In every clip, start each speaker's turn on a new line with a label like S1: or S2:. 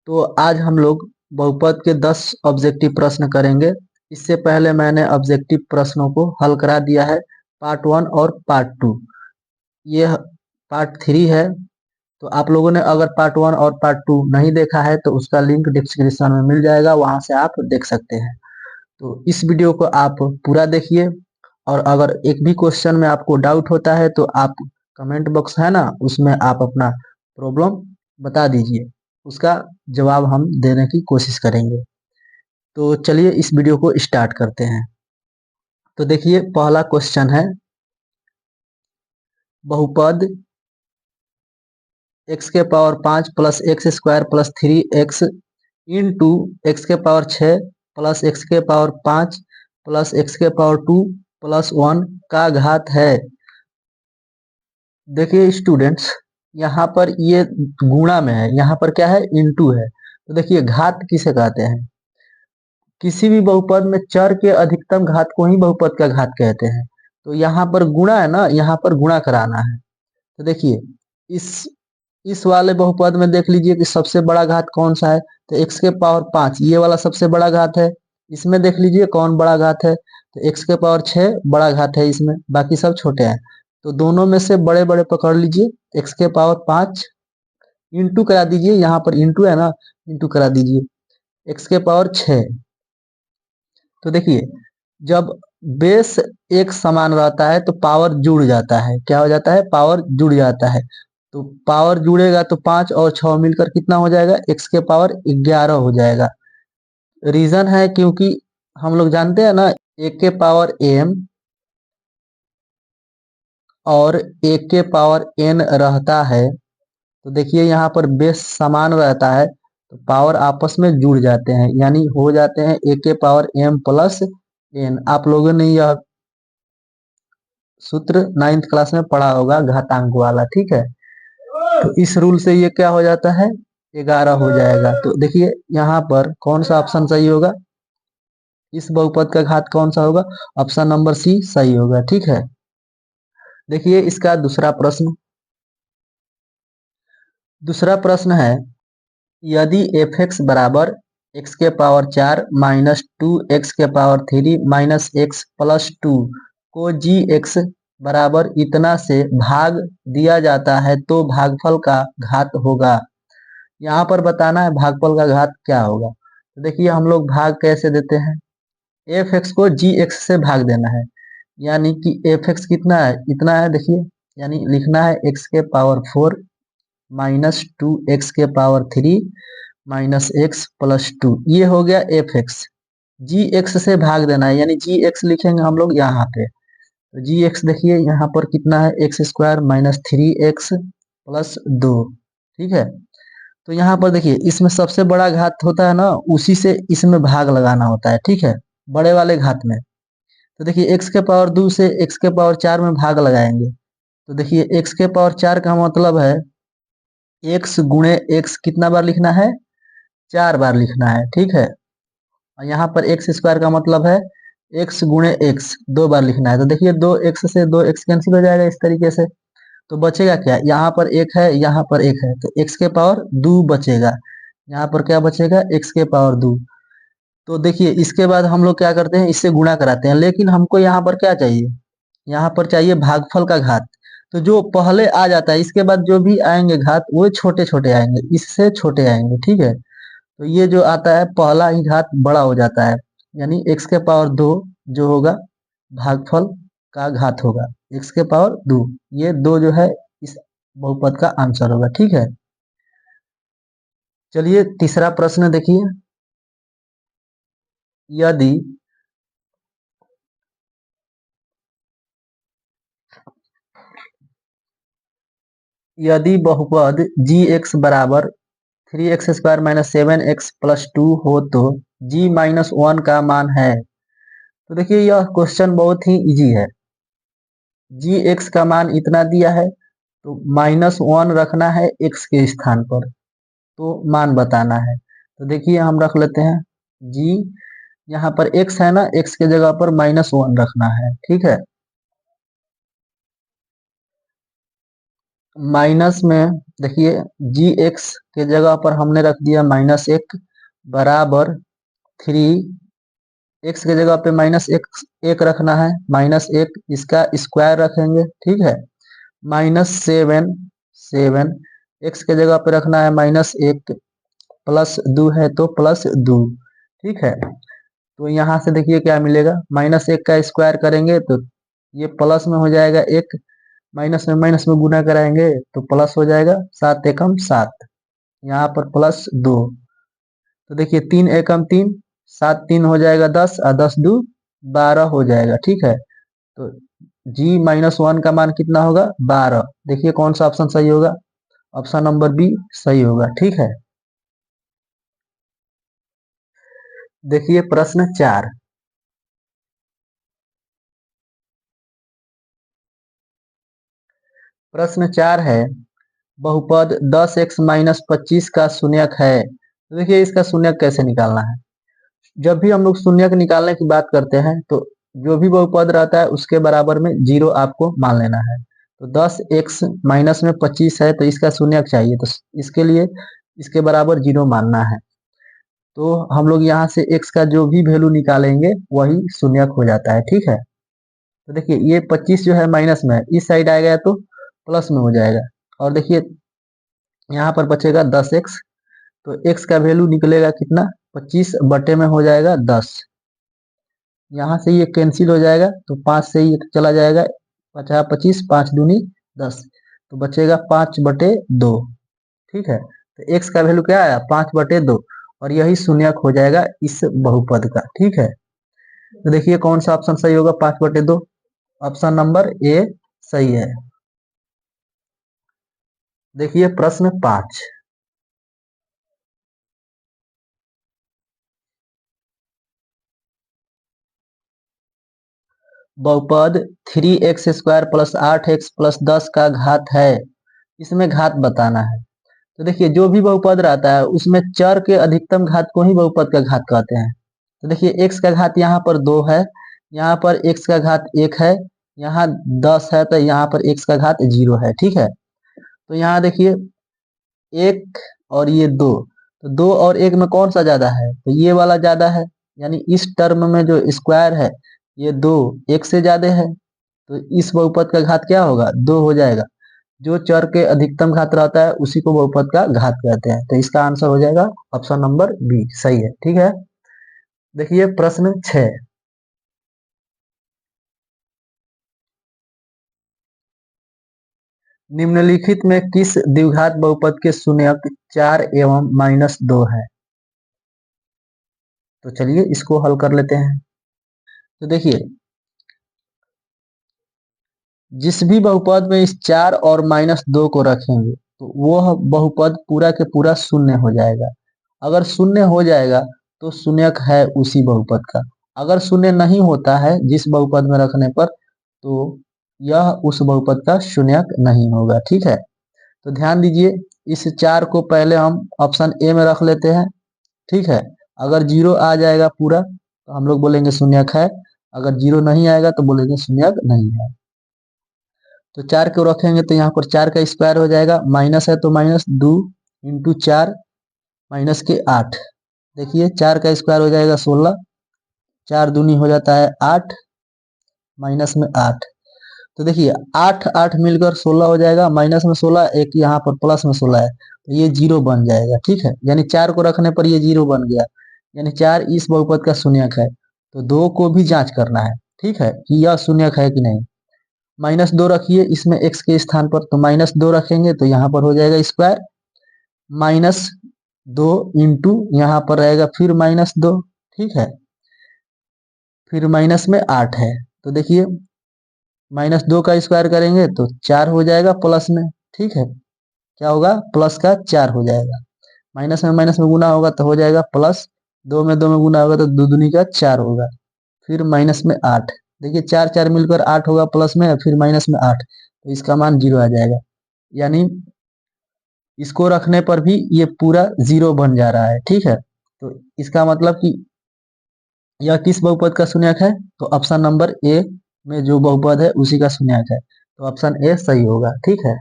S1: तो आज हम लोग बहुपद के 10 ऑब्जेक्टिव प्रश्न करेंगे। इससे पहले मैंने ऑब्जेक्टिव प्रश्नों को हल करा दिया है, पार्ट 1 और पार्ट 2। ये पार्ट 3 है। तो आप लोगों ने अगर पार्ट 1 और पार्ट 2 नहीं देखा है तो उसका लिंक डिस्क्रिप्शन में मिल जाएगा, वहां से आप देख सकते हैं। तो इस वीडियो को आप पूरा देखिए, और अगर एक भी क्वेश्चन में आपको डाउट होता है तो आप कमेंट बॉक्स है ना, उसमें आप अपना प्रॉब्लम बता दीजिए, उसका जवाब हम देने की कोशिश करेंगे। तो चलिए इस वीडियो को स्टार्ट करते हैं। तो देखिए पहला क्वेश्चन है, बहुपद x के power 5 plus x square plus 3x into x के पावर 6 प्लस एक्स के पावर 5 प्लस एक्स के पावर 2 प्लस 1 का घात है। देखिए स्टूडेंट्स, यहाँ पर ये गुणा में है, यहाँ पर क्या है, इंटू है। तो देखिए घात किसे कहते हैं, किसी भी बहुपद में चर के अधिकतम घात को ही बहुपद का घात कहते हैं। तो यहाँ पर गुणा है ना, यहाँ पर गुणा कराना है। तो देखिए इस वाले बहुपद में देख लीजिए कि सबसे बड़ा घात कौन सा है, तो x के पावर 5 ये वाला सबसे बड़ा घात है। इसमें देख लीजिए कौन बड़ा घात है, तो x के पावर 6 बड़ा घात है, इसमें बाकी सब छोटे हैं। तो दोनों में से बड़े बड़े पकड़ लीजिए, x के पावर 5 इंटू करा दीजिए, यहाँ पर इंटू है ना, इंटू करा दीजिए x के पावर 6। तो देखिए जब बेस एक समान रहता है तो पावर जुड़ जाता है, क्या हो जाता है, पावर जुड़ जाता है। तो पावर जुड़ेगा तो 5 और 6 मिलकर कितना हो जाएगा, x के पावर 11 हो जाएगा। रीजन है क्योंकि हम लोग जानते हैं ना, एक के पावर m और एक के पावर n रहता है। तो देखिए यहाँ पर बेस समान रहता है तो पावर आपस में जुड़ जाते हैं, यानी हो जाते हैं एक के पावर m प्लस n। आप लोगों ने यह सूत्र 9th क्लास में पढ़ा होगा, घातांक वाला, ठीक है। तो इस रूल से ये क्या हो जाता है, 11 हो जाएगा। तो देखिए यहाँ पर कौन सा ऑप्शन सही होगा, इस बहुपद का घात कौन सा होगा, ऑप्शन नंबर सी सही होगा, ठीक है। देखिए इसका दूसरा प्रश्न है, यदि एफ एक्स बराबर एक्स के पावर 4 माइनस 2x के पावर 3 माइनस एक्स प्लस 2 को जी एक्स बराबर इतना से भाग दिया जाता है तो भागफल का घात होगा। यहाँ पर बताना है भागफल का घात क्या होगा। तो देखिए हम लोग भाग कैसे देते हैं, एफ एक्स को जी एक्स से भाग देना है, यानी कि एफ एक्स कितना है, इतना है, देखिए यानी लिखना है एक्स के पावर 4 माइनस 2x के पावर 3 माइनस एक्स प्लस 2, ये हो गया एफ एक्स। जी एक्स से भाग देना है, यानी जी एक्स लिखेंगे हम लोग यहाँ पे। तो जी एक्स देखिए यहाँ पर कितना है, x square minus 3x plus 2, ठीक है। तो यहाँ पर देखिए इसमें सबसे बड़ा घात होता है ना, उसी से इसमें भाग लगाना होता है, ठीक है, बड़े वाले घात में। तो देखिए एक्स के पावर 2 से एक्स के पावर 4 में भाग लगाएंगे। तो देखिए एक्स के पावर 4 का मतलब है एक्स गुणे एक्स कितना बार लिखना है, 4 बार लिखना है, ठीक है। और यहाँ पर एक्स स्क्वायर का मतलब है एक्स गुणे एक्स 2 बार लिखना है। तो देखिए 2x से 2x कैंसिल हो जाएगा इस तरीके से। तो बचेगा क्या, यहाँ पर एक है, यहाँ पर एक है, तो x के पावर 2 बचेगा। यहाँ पर क्या बचेगा, x के पावर 2। तो देखिए इसके बाद हम लोग क्या करते हैं, इससे गुणा कराते हैं, लेकिन हमको यहाँ पर क्या चाहिए, यहाँ पर चाहिए भागफल का घात। तो जो पहले आ जाता है इसके बाद जो भी आएंगे घात वो छोटे छोटे आएंगे, इससे छोटे आएंगे, ठीक है। तो ये जो आता है पहला ही घात बड़ा हो जाता है, यानी x के पावर 2 जो होगा भागफल का घात होगा, x के पावर 2। ये 2 जो है इस बहुपद का आंसर होगा, ठीक है। चलिए तीसरा प्रश्न देखिए, यदि यदि बहुपद जी एक्स बराबर 3x square minus 7x plus 2 हो तो g माइनस 1 का मान है। तो देखिए यह क्वेश्चन बहुत ही इजी है। जी एक्स का मान इतना दिया है तो माइनस 1 रखना है x के स्थान पर, तो मान बताना है। तो देखिए हम रख लेते हैं g, यहाँ पर x है ना, x के जगह पर माइनस 1 रखना है, ठीक है। माइनस में देखिए जी एक्स के जगह पर हमने रख दिया -1 बराबर 3, एक्स के जगह पे -1 रखना है, -1 इसका स्क्वायर रखेंगे, ठीक है, -7, 7 एक्स के जगह पे रखना है -1 +2 है तो +2, ठीक है। तो यहाँ से देखिए क्या मिलेगा, -1 का स्क्वायर करेंगे तो ये प्लस में हो जाएगा 1, माइनस में गुना कराएंगे तो प्लस हो जाएगा, 7 एकम 7, यहाँ पर +2। तो देखिए 3 एकम 3, 7 3 हो जाएगा 10 और 10 2 12 हो जाएगा, ठीक है। तो g-1 का मान कितना होगा, 12। देखिए कौन सा ऑप्शन सही होगा, ऑप्शन नंबर बी सही होगा, ठीक है। देखिए प्रश्न 4, प्रश्न 4 है, बहुपद 10x-25 का शून्यक है। तो देखिए इसका शून्यक कैसे निकालना है। जब भी हम लोग शून्यक निकालने की बात करते हैं तो जो भी बहुपद रहता है उसके बराबर में 0 आपको मान लेना है। तो 10x माइनस में 25 है तो इसका शून्यक चाहिए, तो इसके लिए इसके बराबर 0 मानना है। तो हम लोग यहाँ से x का जो भी वैल्यू निकालेंगे वही शून्यक हो जाता है, ठीक है। तो देखिए ये 25 जो है माइनस में है, इस साइड आएगा तो प्लस में हो जाएगा, और देखिए यहाँ पर बचेगा 10x, तो x का वैल्यू निकलेगा कितना, 25 बटे में हो जाएगा 10। यहाँ से ये कैंसिल हो जाएगा तो 5 से ये चला जाएगा, 50 25 5 दूनी 10, तो बचेगा 5/2, ठीक है। तो x का वैल्यू क्या आया, 5/2, और यही शून्यक हो जाएगा इस बहुपद का, ठीक है। तो देखिए कौन सा ऑप्शन सही होगा, 5/2, ऑप्शन नंबर ए सही है। देखिए प्रश्न 5, बहुपद 3x² + 8x + 10 का घात है, इसमें घात बताना है। तो देखिए जो भी बहुपद रहता है उसमें चर के अधिकतम घात को ही बहुपद का घात कहते हैं। तो देखिए x का घात यहाँ पर 2 है, यहाँ पर x का घात 1 है, यहाँ 10 है तो यहाँ पर x का घात 0 है, ठीक है। तो यहाँ देखिए 1 और ये 2, तो 2 और 1 में कौन सा ज्यादा है, तो ये वाला ज्यादा है, यानी इस टर्म में जो स्क्वायर है ये 2 1 से ज्यादा है, तो इस बहुपद का घात क्या होगा, 2 हो जाएगा। जो चर के अधिकतम घात रहता है उसी को बहुपद का घात कहते हैं, तो इसका आंसर हो जाएगा ऑप्शन नंबर बी सही है, ठीक है। देखिए प्रश्न 6, निम्नलिखित में किस द्विघात बहुपद के शून्यक 4 एवं -2 है। तो चलिए इसको हल कर लेते हैं। तो देखिए जिस भी बहुपद में इस 4 और -2 को रखेंगे तो वह बहुपद पूरा के पूरा शून्य हो जाएगा। अगर शून्य हो जाएगा तो शून्यक है उसी बहुपद का। अगर शून्य नहीं होता है जिस बहुपद में रखने पर तो यह उस बहुपद का शून्यक नहीं होगा, ठीक है। तो ध्यान दीजिए इस 4 को पहले हम ऑप्शन ए में रख लेते हैं, ठीक है। अगर 0 आ जाएगा पूरा तो हम लोग बोलेंगे शून्यक है, अगर 0 नहीं आएगा तो बोलेंगे शून्यक नहीं है। तो 4 को रखेंगे तो यहाँ पर 4 का स्क्वायर हो जाएगा, माइनस है तो -2 इंटू 4 -8। देखिए 4 का स्क्वायर हो जाएगा 16, 4 दूनी हो जाता है 8, माइनस में 8। तो देखिए 8 8 मिलकर 16 हो जाएगा, माइनस में 16, एक यहाँ पर प्लस में 16 है तो ये 0 बन जाएगा, ठीक है। यानी 4 को रखने पर ये 0 बन गया, यानी 4 इस बहुपद का शून्यक है। तो 2 को भी जांच करना है, ठीक है, कि यह शून्यक है कि नहीं। -2 रखिए इसमें x के स्थान पर, तो -2 रखेंगे तो यहाँ पर हो जाएगा स्क्वायर, -2 इंटू यहाँ पर रहेगा फिर -2, ठीक है, फिर माइनस में 8 है। तो देखिए -2 का स्क्वायर करेंगे तो 4 हो जाएगा प्लस में, ठीक है, क्या होगा प्लस का 4 हो जाएगा, माइनस में गुना होगा तो हो जाएगा प्लस, 2 में 2 में गुना होगा तो 2 दूनी का 4 होगा, फिर माइनस में 8। देखिए 4 4 मिलकर 8 होगा प्लस में, फिर माइनस में 8, तो इसका मान 0 आ जाएगा। यानी इसको रखने पर भी ये पूरा 0 बन जा रहा है, ठीक है। तो इसका मतलब कि यह किस बहुपद का शून्यक है, तो ऑप्शन नंबर ए में जो बहुपद है उसी का शून्यक है, तो ऑप्शन ए सही होगा, ठीक है।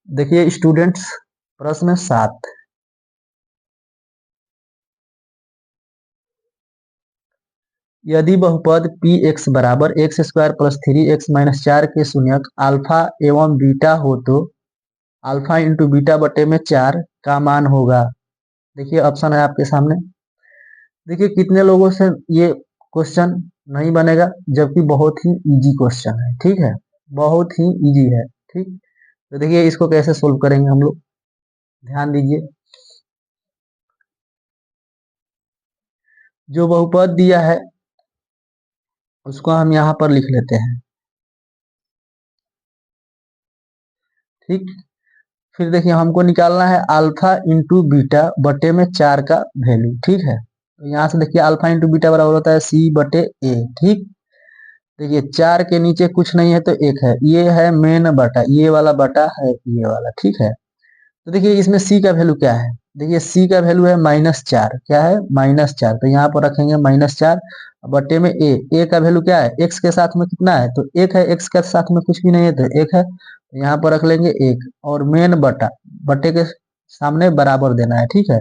S1: देखिए स्टूडेंट्स, प्रश्न 7, यदि बहुपद पी एक्स बराबर एक्स स्क्वायर प्लस 3x-4 के शून्यक अल्फा एवं बीटा हो तो अल्फा इंटू बीटा बटे में 4 का मान होगा। देखिए ऑप्शन है आपके सामने। देखिए कितने लोगों से ये क्वेश्चन नहीं बनेगा, जबकि बहुत ही इजी क्वेश्चन है, ठीक है, बहुत ही इजी है, ठीक। तो देखिए इसको कैसे सोल्व करेंगे हम लोग, ध्यान दीजिए। जो बहुपद दिया है उसको हम यहाँ पर लिख लेते हैं, ठीक। फिर देखिए हमको निकालना है अल्फा इंटू बीटा बटे में 4 का वैल्यू, ठीक है। तो यहाँ से देखिए अल्फा इंटू बीटा बराबर होता है सी बटे ए, ठीक। देखिए 4 के नीचे कुछ नहीं है तो 1 है, ये है मेन बटा, ये वाला बटा है ये वाला, ठीक है। तो देखिए इसमें सी का वैल्यू क्या है, देखिए सी का वैल्यू है -4, क्या है -4, तो यहाँ पर रखेंगे -4 बटे में ए का वैल्यू क्या है, एक्स के साथ में कितना है तो 1 है, एक्स के साथ में कुछ भी नहीं है तो 1 है, तो यहाँ पर रख लेंगे 1 और मेन बटा, बटे के सामने बराबर देना है, ठीक है।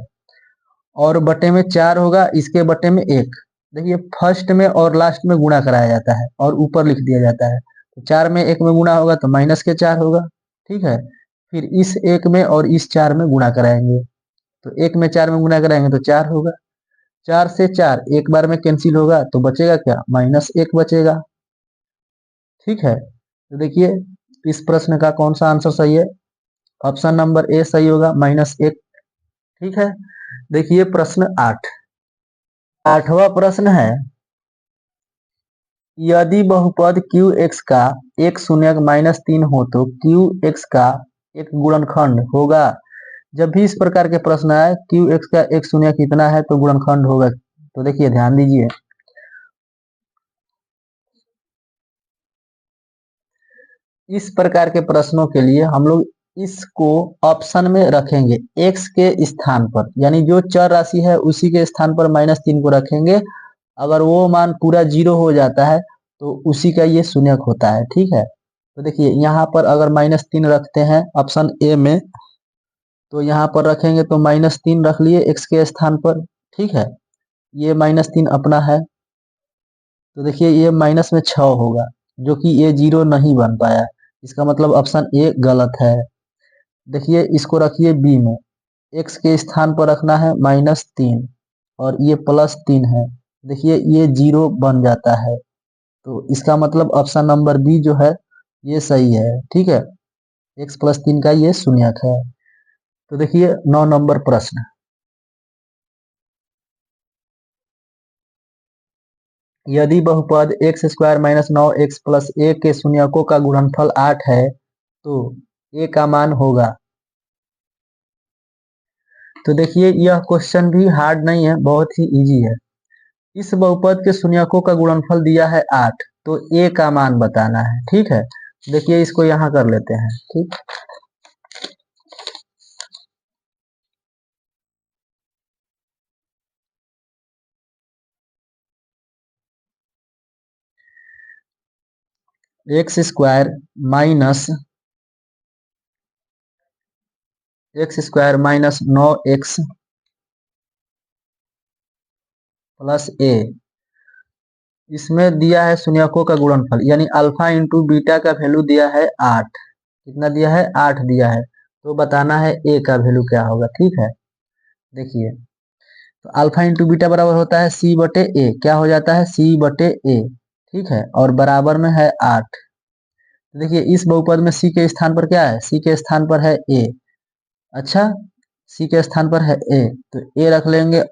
S1: और बटे में 4 होगा, इसके बटे में 1। देखिए फर्स्ट में और लास्ट में गुणा कराया जाता है और ऊपर लिख दिया जाता है, तो 4 में 1 में गुणा होगा तो माइनस के 4 होगा, ठीक है। फिर इस 1 में और इस 4 में गुणा कराएंगे, तो 1 में 4 में गुणा कराएंगे तो 4 होगा, 4 से 4 एक बार में कैंसिल होगा तो बचेगा क्या, -1 बचेगा, ठीक है। तो देखिए इस प्रश्न का कौन सा आंसर सही है, ऑप्शन नंबर ए सही होगा, -1, ठीक है। देखिए प्रश्न 8, 8वां प्रश्न है, यदि बहुपद क्यू एक्स का एक शून्यक -3 हो तो क्यू एक्स का एक गुणनखंड होगा। जब भी इस प्रकार के प्रश्न आए क्यू एक्स का एक शून्य कितना है तो गुणनखंड होगा, तो देखिए ध्यान दीजिए। इस प्रकार के प्रश्नों के लिए हम लोग इसको ऑप्शन में रखेंगे x के स्थान पर, यानी जो चर राशि है उसी के स्थान पर -3 को रखेंगे। अगर वो मान पूरा 0 हो जाता है तो उसी का ये शून्यक होता है, ठीक है। तो देखिए यहाँ पर अगर -3 रखते हैं ऑप्शन ए में, तो यहाँ पर रखेंगे तो -3 रख लिए x के स्थान पर, ठीक है। ये -3 अपना है, तो देखिए ये माइनस में 6 होगा, जो कि ये 0 नहीं बन पाया, इसका मतलब ऑप्शन ए गलत है। देखिए इसको रखिए बी में, x के स्थान पर रखना है -3 और ये +3 है, देखिए ये 0 बन जाता है, तो इसका मतलब ऑप्शन नंबर बी जो है ये सही है, ठीक है। x+3 का ये शून्यक है। तो देखिए 9 नंबर प्रश्न, यदि बहुपद x स्क्वायर -9x प्लस ए के शून्यकों का गुणनफल 8 है तो ए का मान होगा। तो देखिए यह क्वेश्चन भी हार्ड नहीं है, बहुत ही इजी है। इस बहुपद के शून्यकों का गुणनफल दिया है 8, तो ए का मान बताना है, ठीक है। देखिए इसको यहाँ कर लेते हैं, ठीक। X square minus -9x plus A, इसमें दिया है शून्यकों का गुणनफल, यानी अल्फा इंटू बीटा का वैल्यू दिया है 8, कितना दिया है 8 दिया है, तो बताना है ए का वैल्यू क्या होगा, ठीक है। देखिए तो अल्फा इंटू बीटा बराबर होता है सी बटे ए, क्या हो जाता है सी बटे ए, ठीक है, और बराबर में है 8। देखिए इस बहुपद में सी के स्थान पर क्या है, सी के स्थान पर है ए, अच्छा, सी के स्थान पर है ए, तो ए रख लेंगे,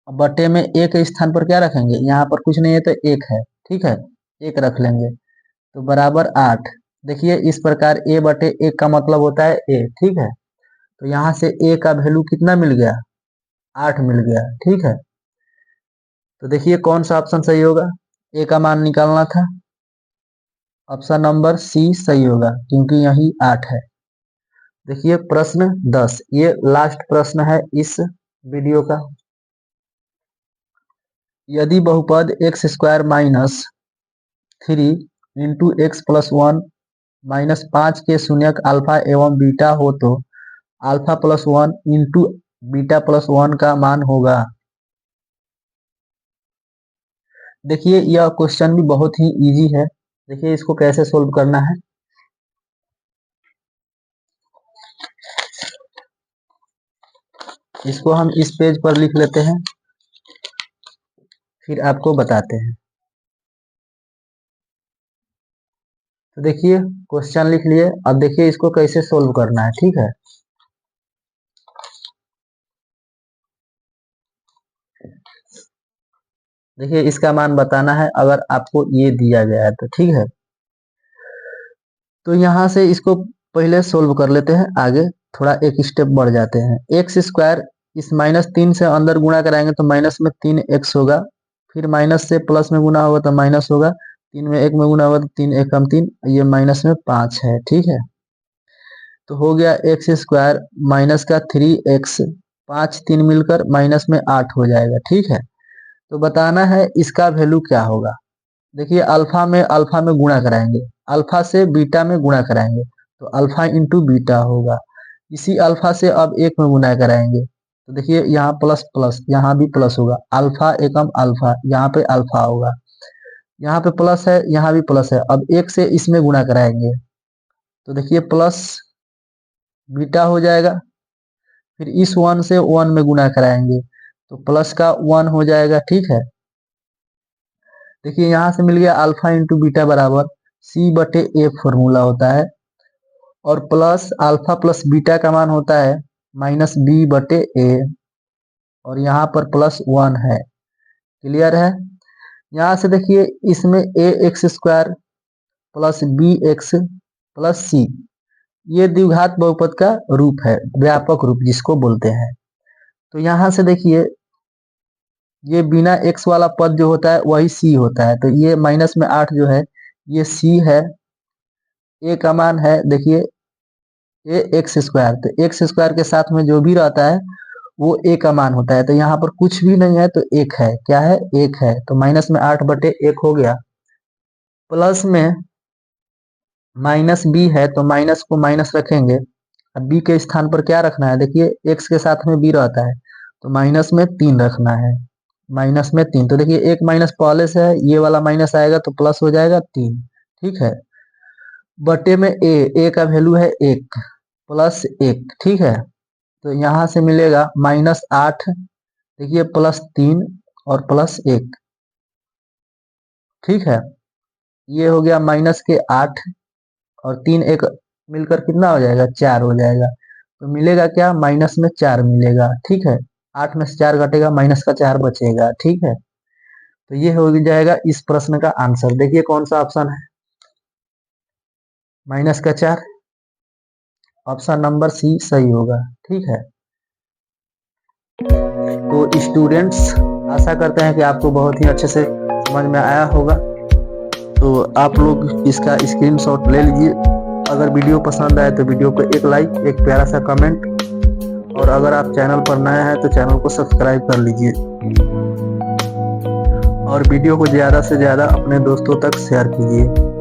S1: बटे में ए के स्थान पर क्या रखेंगे, यहाँ पर कुछ नहीं है तो 1 है, ठीक है, 1 रख लेंगे, तो बराबर 8। देखिए इस प्रकार ए बटे 1 का मतलब होता है ए, ठीक है। तो यहाँ से ए का वैल्यू कितना मिल गया, 8 मिल गया, ठीक है। तो देखिए कौन सा ऑप्शन सही होगा, ए का मान निकालना था, ऑप्शन नंबर सी सही होगा क्योंकि यही 8 है। देखिए प्रश्न 10, ये लास्ट प्रश्न है इस वीडियो का, यदि बहुपद x square -3 into x plus 1 -5 के शून्यक अल्फा एवं बीटा हो तो alpha plus 1 into beta plus 1 का मान होगा। देखिए यह क्वेश्चन भी बहुत ही इजी है। देखिए इसको कैसे सोल्व करना है। इसको हम इस पेज पर लिख लेते हैं, फिर आपको बताते हैं। तो देखिए क्वेश्चन लिख लिए, अब देखिए इसको कैसे सोल्व करना है, ठीक है। देखिए इसका मान बताना है अगर आपको ये दिया गया है तो, ठीक है। तो यहाँ से इसको पहले सोल्व कर लेते हैं, आगे थोड़ा एक स्टेप बढ़ जाते हैं। एक्स स्क्वायर इस -3 से अंदर गुणा कराएंगे तो माइनस में 3x होगा, फिर माइनस से प्लस में गुणा होगा तो माइनस होगा, 3 में 1 में गुणा होगा तो 3 एकम 3, ये माइनस में 5 है, ठीक है। तो हो गया एक्स स्क्वायर माइनस का 3x, 5 3 मिलकर माइनस में 8 हो जाएगा, ठीक है। तो बताना है इसका वैल्यू क्या होगा। देखिए अल्फा में गुणा कराएंगे, अल्फा से बीटा में गुणा कराएंगे तो अल्फा इंटू बीटा होगा। इसी अल्फा से अब 1 में गुणा कराएंगे तो देखिए यहाँ प्लस प्लस, यहाँ भी प्लस होगा, अल्फा एकम अल्फा, यहाँ पे अल्फा होगा, यहाँ पे प्लस है, यहाँ भी प्लस है। अब 1 से इसमें गुणा कराएंगे तो देखिए प्लस बीटा हो जाएगा, फिर इस 1 से 1 में गुणा कराएंगे तो प्लस का 1 हो जाएगा, ठीक है। देखिए यहाँ से मिल गया अल्फा इंटू बीटा बराबर C/A फॉर्मूला होता है, और प्लस अल्फा प्लस बीटा का मान होता है -B/A, और यहाँ पर प्लस 1 है, क्लियर है। यहाँ से देखिए इसमें ax square plus bx plus c, ये द्विघात बहुपद का रूप है, व्यापक रूप जिसको बोलते हैं। तो यहाँ से देखिए ये बिना x वाला पद जो होता है वही c होता है, तो ये माइनस में 8 जो है ये c है, a का मान है देखिए ax स्क्वायर, तो एक्स स्क्वायर के साथ में जो भी रहता है वो a का मान होता है। तो यहाँ पर कुछ भी नहीं है तो 1 है, क्या है 1 है, तो माइनस में 8/1 हो गया। प्लस में माइनस b है तो माइनस को माइनस रखेंगे, अब b के स्थान पर क्या रखना है, देखिए x के साथ में b रहता है तो माइनस में 3 रखना है, माइनस में 3। तो देखिए एक माइनस पहले से है, ये वाला माइनस आएगा तो प्लस हो जाएगा 3, ठीक है। बटे में a का वैल्यू है 1 प्लस 1, ठीक है। तो यहाँ से मिलेगा -8, देखिए प्लस 3 और प्लस 1, ठीक है। ये हो गया माइनस के 8 और 3 1 मिलकर कितना हो जाएगा 4 हो जाएगा, तो मिलेगा क्या माइनस में 4 मिलेगा, ठीक है। 8 में से 4 घटेगा, माइनस का 4 बचेगा, ठीक है। तो ये हो जाएगा इस प्रश्न का आंसर। देखिए कौन सा ऑप्शन है, माइनस का 4, ऑप्शन नंबर सी सही होगा, ठीक है। तो स्टूडेंट्स आशा करते हैं कि आपको बहुत ही अच्छे से समझ में आया होगा। तो आप लोग इसका स्क्रीनशॉट ले लीजिए। अगर वीडियो पसंद आए तो वीडियो को एक लाइक, एक प्यारा सा कमेंट, और अगर आप चैनल पर नए हैं तो चैनल को सब्सक्राइब कर लीजिए, और वीडियो को ज़्यादा से ज़्यादा अपने दोस्तों तक शेयर कीजिए।